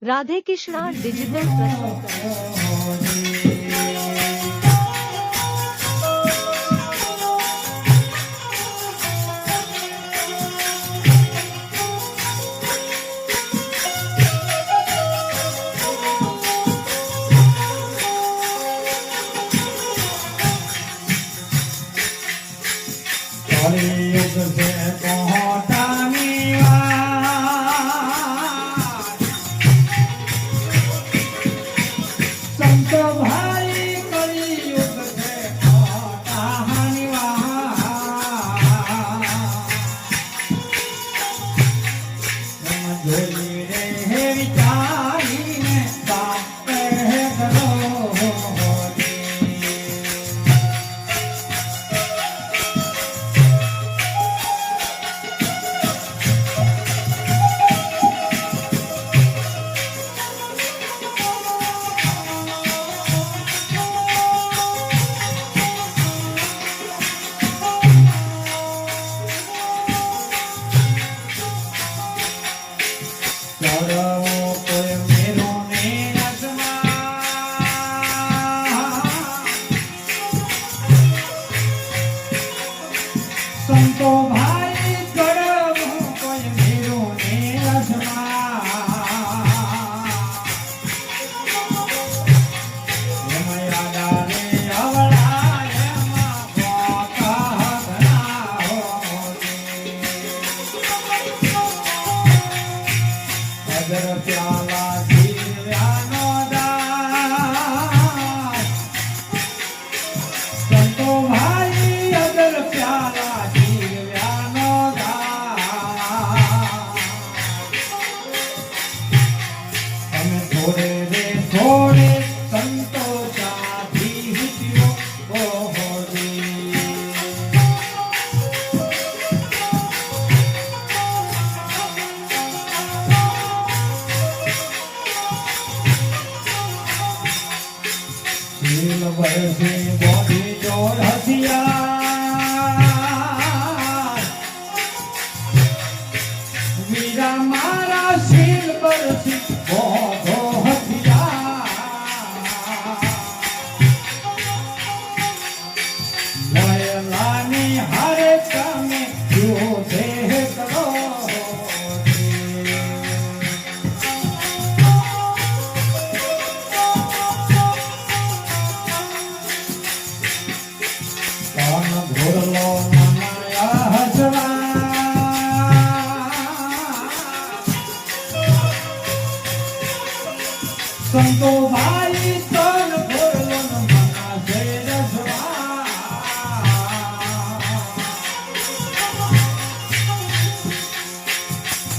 Radhe Krishna digital प्रस्तुत संतो भाई चढ़ो कोई मेरो ने रसमा यमया डाले अवला यमा का घना हो अदर प्याला जीव्यानो दास संतो भाई अदर प्याला थोड़े संतो जाती हितियो बोली शील वर्षे बोली जोर हसिया मीरा मारा शील वर्षी बहुत संतो भाई तन भोरलो न मना जय रसवा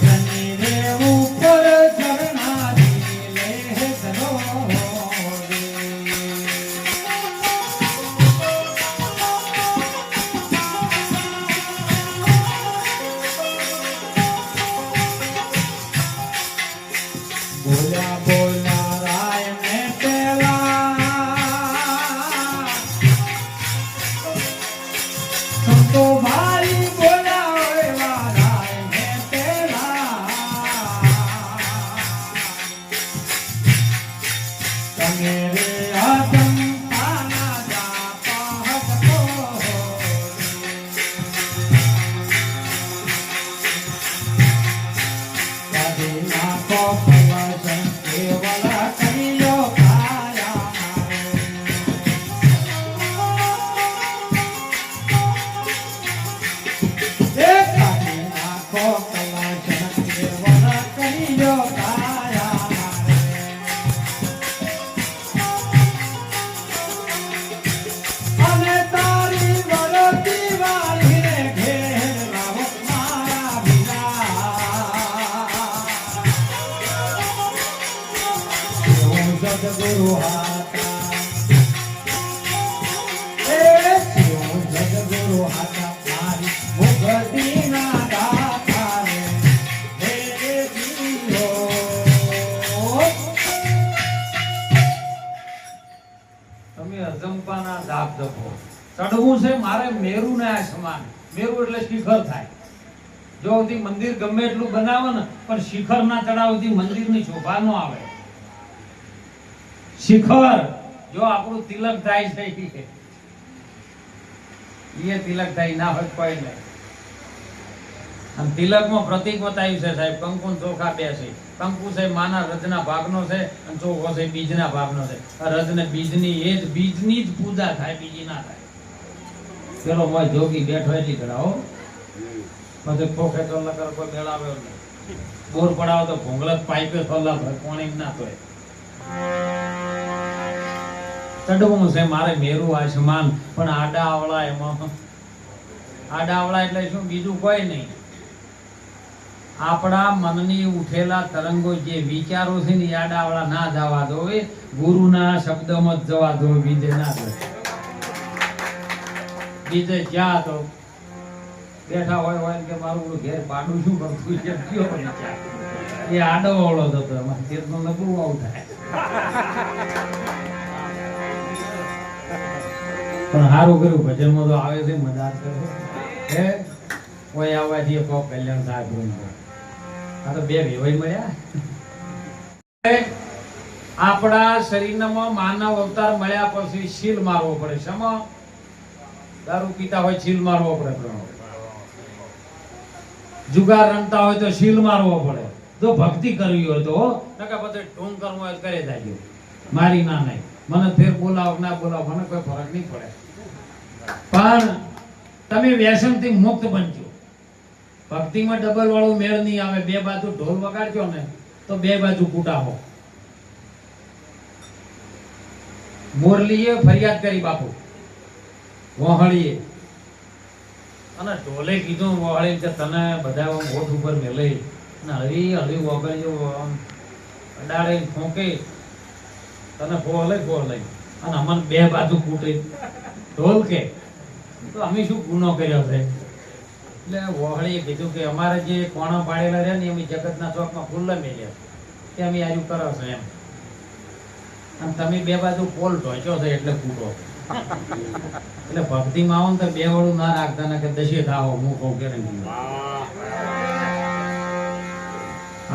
रनी रे ऊपर झरना दिले करो बोला बोला तो भाई बोला वाला है तेरा मेरे आदम पाना जा पाहत को कभी ना को पवसन केवल करियो काया गुरु हाथा जग गुरु हाथा मारी मुगती ना दाता रे जीरो તમે અજંપાના જાપ જપો ચડવું છે મારે મેરુ ને સમાન મેરુ એટલે શિખર થાય જો સુધી મંદિર ગમે એટલું બનાવો ને પણ શિખર ના ચડાવતી મંદિરની શોભા ન આવે. શિખર જો આપણું તિલક થાય છે એ તિલક થાય ના હોય કોઈ નહીં. અને તિલકમાં પ્રતીક બતાવ્યું છે સાહેબ, કંકુ ને ચોખા બે છે. કંકુ છે માના રજના ભાગનો છે અને ચોખો છે બીજના ભાગનો છે. રજ ને બીજની એ જ બીજની જ પૂજા થાય, બીજી ના થાય. પેલો મોય જોગી બેઠો એટલી કરાવો પછી ખોખે તો લકર કોઈ મેળાવ્યો નહીં. બોર પડાવો તો ભોંગળત પાઇપે થોલા ભર પાણી ના તોય. ચડવું છે મારે મેરું આસમાન, પણ આડા આવળા એમાં આડા આવળા એટલે શું બીજું કોઈ નહીં. આપણા મનની ઉઠેલા તરંગો જે વિચારો છે ને આડા આવળા ના જવા દો, ગુરુના શબ્દમાં જ જવા દો, બીજે ના દો. બીજે જ્યાં તો બેઠા હોય કે મારું ઘેર પાડું શું કરતું છે કયો વિચાર એ આડો અવળો થતો એમાં ચેતનો બહુ આવું થાય. પણ સારું કર્યું ભજનમાં તો આવે છે, મજા કરે હે કોઈ આવવાથી કહો કલ્યાણ સાહેબ. આ તો બે વેવાઈ મળ્યા. આપણા શરીરમાં માનવ અવતાર મળ્યા પછી શીલ મારવો પડે. શેમાં? દારૂ પીતા હોય શીલ મારવો પડે, જુગાર રમતા હોય તો શીલ મારવો પડે, જો ભક્તિ કરવી હોય તો નકા બધે ઢોંગ કરવો હોય કરે જાય. મારી ના નહીં, મને ફેર બોલાવો ના બોલાવો મને કોઈ ફરક નહીં પડે, પણ તમે વ્યસનથી મુક્ત બનજો. ભક્તિમાં ડબલ વાળું મેળ નહીં આવે. બે બાજુ ઢોલ વગાડજો ને તો બે બાજુ કૂટાવો. મોરલીએ ફરિયાદ કરી બાપુ વહોળીએ, અને ઢોલે કીધું વહોળી કે તને બધા હોઠ ઉપર મેલે અને હળી હળી વગડજો અડાડે ફોંકે તને ફોલે ફોલે અને અમને બે બાજુ કૂટે ઢોલ કે તો અમે શું ગુનો કર્યો છે? એટલે વહોળીએ કીધું કે અમારે જે કોણા પાડેલા રહ્યા ને એમ જગતના ચોકમાં ખુલ્લા મેલ્યા કે અમે આજુ કરો છો એમ, અને તમે બે બાજુ પોલ ઢોચ્યો છે એટલે કૂટો. એટલે ભક્તિમાં આવો ને તો બે વાળું ના રાખતા ને કે દશે થાવો હું કહું કે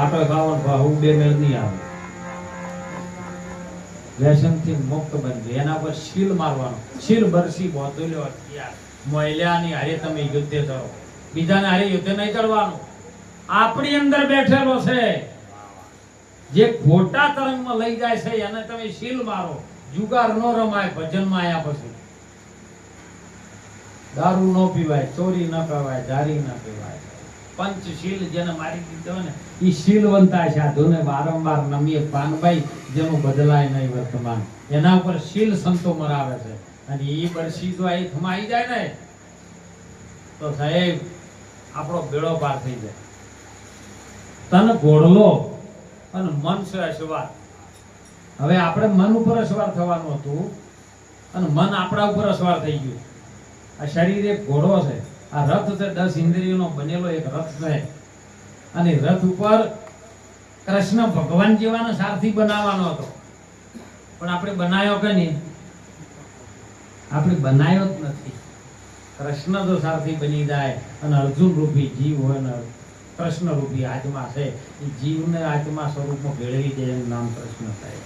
આટો ખાવો હું બે મેળ નહીં આવે. વ્યસનથી મુક્ત બનજો. એના પર શીલ મારવાનો. શીલ બરસી બોતુલ્યો હથિયાર મહિલાની હારે તમે યુદ્ધ કરો, બીજાને હારે યુદ્ધ નહીં કરવાનું. આપણી અંદર બેઠેલો છે જે ખોટા તરંગમાં લઈ જાય છે એને તમે શીલ મારો. જુગાર નો રમાય ભજનમાં આયા પછી. દારૂ નો પીવાય, ચોરી ન કરાય, જારી ન પીવાય. પંચશીલ જેને મારી દીધો ને ઈ શીલવંતા સાધુને વારંવાર નમીએ પાનભાઈ જેનું બદલાય નહીં વર્તમાન. એના ઉપર શીલ સંતો મરાવે છે અને ઈ બરસી તો અહીં થમાઈ જાય ને તો સાહેબ આપણો બેડો પાર થઈ જાય. તન ઘોડલો અને મન છે અસવાર. હવે આપણે મન ઉપર અસવાર થવાનું હતું અને મન આપણા ઉપર અસવાર થઈ ગયું. આ શરીર એક ઘોડો છે, આ રથ છે 10 ઇન્દ્રિયોનો બનેલો એક રથ છે, અને રથ ઉપર કૃષ્ણ ભગવાન જેવાનો સારથી બનાવવાનો હતો, પણ આપણે બનાવ્યો કે નહીં? આપણે બનાવ્યો જ નથી. કૃષ્ણ જો સારથી બની જાય અને અર્જુન રૂપી જીવ હોય ને કૃષ્ણ રૂપી આત્મા છે, એ જીવને આત્મા સ્વરૂપમાં ભેળવી દે એનું નામ કૃષ્ણ થાય.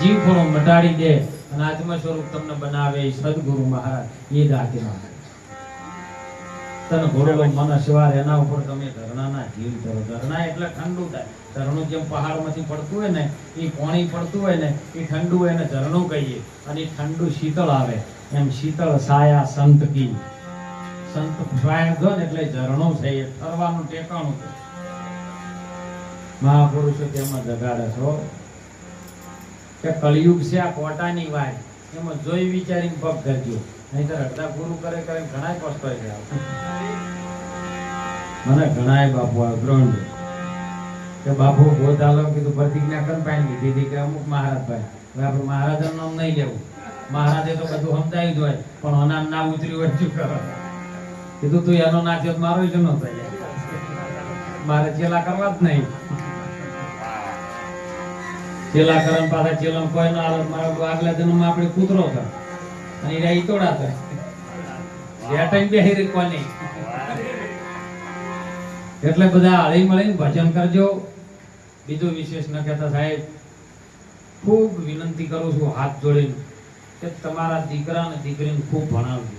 જીવ થોડો મટાડી દે અને આત્મા સ્વરૂપ તમને બનાવે સદગુરુ મહારાજ એ જ આત્મા. તને ઘોડેલો મન અસવાર એના ઉપર તમે ધરણાના જીવ કરો. ધરણા એટલે ઠંડુ થાય. ઝરણું જેમ પહાડમાંથી પડતું હોય ને એ પાણી પડતું હોય ને એ ઠંડુ હોય ને ઝરણું કહીએ, અને એ ઠંડુ શીતળ આવે એમ શીતળ સાયા સંત કી. સંત છાયા જો ને એટલે ઝરણું છે, એ ઠરવાનું ટેકાણું છે. મહાપુરુષો તેમાં જગાડે છો કે કળિયુગ છે આ કોટાની વાત, એમાં જોઈ વિચારીને પગ કરજો, નહીંતર અડધા પૂરું કરે ઘણા પસ્તાઈ ગયા. મને ઘણા બાપુ ગ્રહણ કે બાપુ ગોધાલો કીધું પ્રતિજ્ઞા કર પાણી દીધી કે અમુક મહારાજભાઈ હવે આપણે મહારાજનું નામ નહીં લેવું. મહારાજે તો બધું સમજાવી જ હોય, પણ અનામ ના ઉતર્યું હોય શું કરો? કીધું તું એનો નાચ્યો મારો જ નતો, મારે ચેલા કરવા જ નહીં. ચેલા કરન પાછા ચેલા કોઈ ના આવે. મારા આગલા જન્મમાં આપણે કૂતરો હતા અને એ ઈતોડા હતા. જે ટાઈમ બેહી રે કોની એટલે બધા હળી મળીને ભજન કરજો. બીજું વિશેષ ન કહેતા સાહેબ, ખૂબ વિનંતી કરું છું હાથ જોડીને કે તમારા દીકરા અને દીકરીને ખૂબ ભણાવજો.